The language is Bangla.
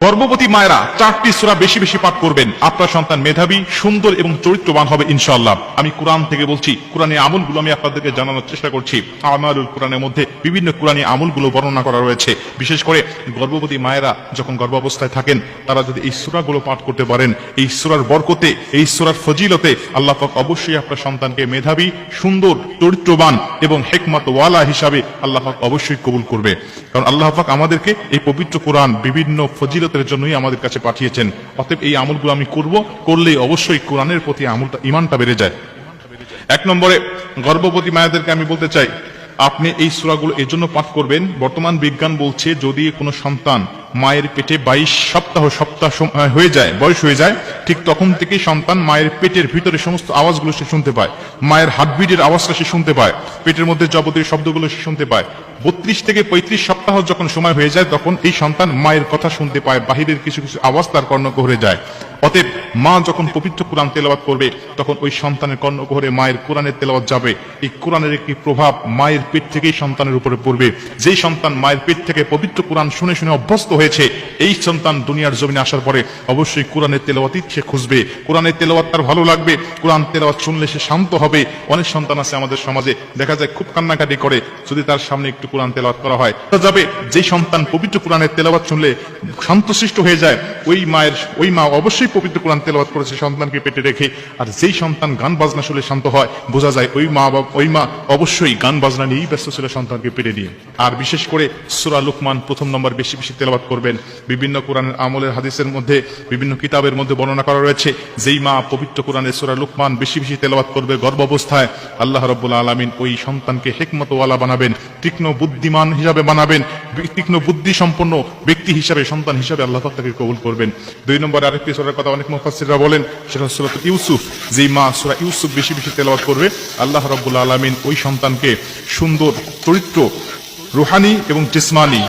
গর্ভবতী মায়েরা 4টি সূরা বেশি বেশি পাঠ করবেন, আপনার সন্তান মেধাবী, সুন্দর এবং চরিত্রবান হবে ইনশাআল্লাহ। আমি কোরআন থেকে বলছি, কোরআনের আমলগুলো আমি আপনাদেরকে জানানোর চেষ্টা করছি। আমালুল কোরআনের মধ্যে বিভিন্ন কোরআনী আমলগুলো বর্ণনা করা রয়েছে। বিশেষ করে গর্ভবতী মায়েরা যখন গর্ভাবস্থায় থাকেন, তারা যদি এই সূরাগুলো পাঠ করতে পারেন, এই সূরার বরকতে, এই সূরার ফজিলতে আল্লাহ পাক অবশ্যই আপনার সন্তানকে মেধাবী, সুন্দর, চরিত্রবান এবং হিকমত ওয়ালা হিসাবে আল্লাহ পাক অবশ্যই কবুল করবে। কারণ আল্লাহ পাক আমাদেরকে এই পবিত্র কোরআন বিভিন্ন ফজিলত জন্যই আমাদের কাছে পাঠিয়েছেন। অতএব এই আমলগুলো আমি করব, করলেই অবশ্যই কোরআনের প্রতি আমলটা, ঈমানটা বেড়ে যায়। 1 নম্বরে গর্ভবতী মায়েদেরকে আমি বলতে চাই, আপনি এই সূরাগুলো এজন্য পাঠ করবেন, বর্তমান বিজ্ঞান বলছে যদি কোনো সন্তান মায়ের পেটে 22 সপ্তাহ হয়ে যায়, বয়স হয়ে যায়, ঠিক তখন থেকেই সন্তান মায়ের পেটের ভিতরে সমস্ত আওয়াজগুলো সে শুনতে পায়, মায়ের হার্টবিটের আওয়াজটা সে শুনতে পায়, পেটের মধ্যে যাবতীয় শব্দগুলো সে শুনতে পায়। 32 থেকে 35 সপ্তাহ যখন সময় হয়ে যায়, তখন এই সন্তান মায়ের কথা শুনতে পায়, বাহিরের কিছু কিছু আওয়াজ তার কর্ণকুহরে যায়। অতএব মা যখন পবিত্র কোরআন তেলাওয়াত করবে, তখন ওই সন্তানের কর্ণকুহরে মায়ের কোরআনের তেলাওয়াত যাবে। এই কোরআনের একটি প্রভাব মায়ের পেট থেকেই সন্তানের উপরে পড়বে। যেই সন্তান মায়ের পেট থেকে পবিত্র কোরআন শুনে শুনে অভ্যস্ত হয়েছে, এই সন্তান দুনিয়ার জমিনে আসার পরে অবশ্যই কোরআনের তেলাওয়াতই সে খুঁজবে, কোরআনের তেলাওয়াত তার ভালো লাগবে, কোরআন তেলাওয়াত শুনলে সে শান্ত হবে। অনেক সন্তান আছে আমাদের সমাজে, দেখা যায় খুব কান্নাকাটি করে, যদি তার সামনে একটু কোরআন তেলাওয়াত করা হয় যাবে। যেই সন্তান পবিত্র কোরআনের তেলাওয়াত শুনলে শান্তশিষ্ট হয়ে যায়, ওই মা অবশ্যই পবিত্র কোরআন তেলাওয়াত করেছে সন্তানকে পেটে রেখে। আর যেই সন্তান গান বাজনা শুনলে শান্ত হয়, বোঝা যায় ওই মা অবশ্যই গান বাজনা নিয়েই ব্যস্ত ছিল সন্তানকে পেটে দিয়ে। আর বিশেষ করে সূরা লুকমান 1 নম্বর বেশি বেশি তেলাওয়াত করবেন। বিভিন্ন কোরআনের আমলের হাদিসের মধ্যে, বিভিন্ন কিতাবের মধ্যে বর্ণনা করা রয়েছে, যেই মা পবিত্র কোরআনের সূরা লুকমান বেশি বেশি তেলাওয়াত করবে গর্ভাবস্থায়, আল্লাহ রাব্বুল আলামিন ওই সন্তানকে হিকমতওয়ালা বানাবেন, তীক্ষ্ণ বুদ্ধিমান হিসাবে বানাবেন, তীক্ষ্ণ বুদ্ধি সম্পন্ন ব্যক্তি হিসাবে, সন্তান হিসাবে আল্লাহ পাক তাকে কবুল করবেন। 2 নম্বর আরেকটি সূরার কথা অনেক মুফাসসিররা বলেন, সেটা হচ্ছে সূরা ইউসুফ। যেই মা সূরা ইউসুফ বেশি বেশি তেলাওয়াত করবে, আল্লাহ রাব্বুল আলামিন ওই সন্তানকে সুন্দর চরিত্র, রুহানি এবং জিসমানি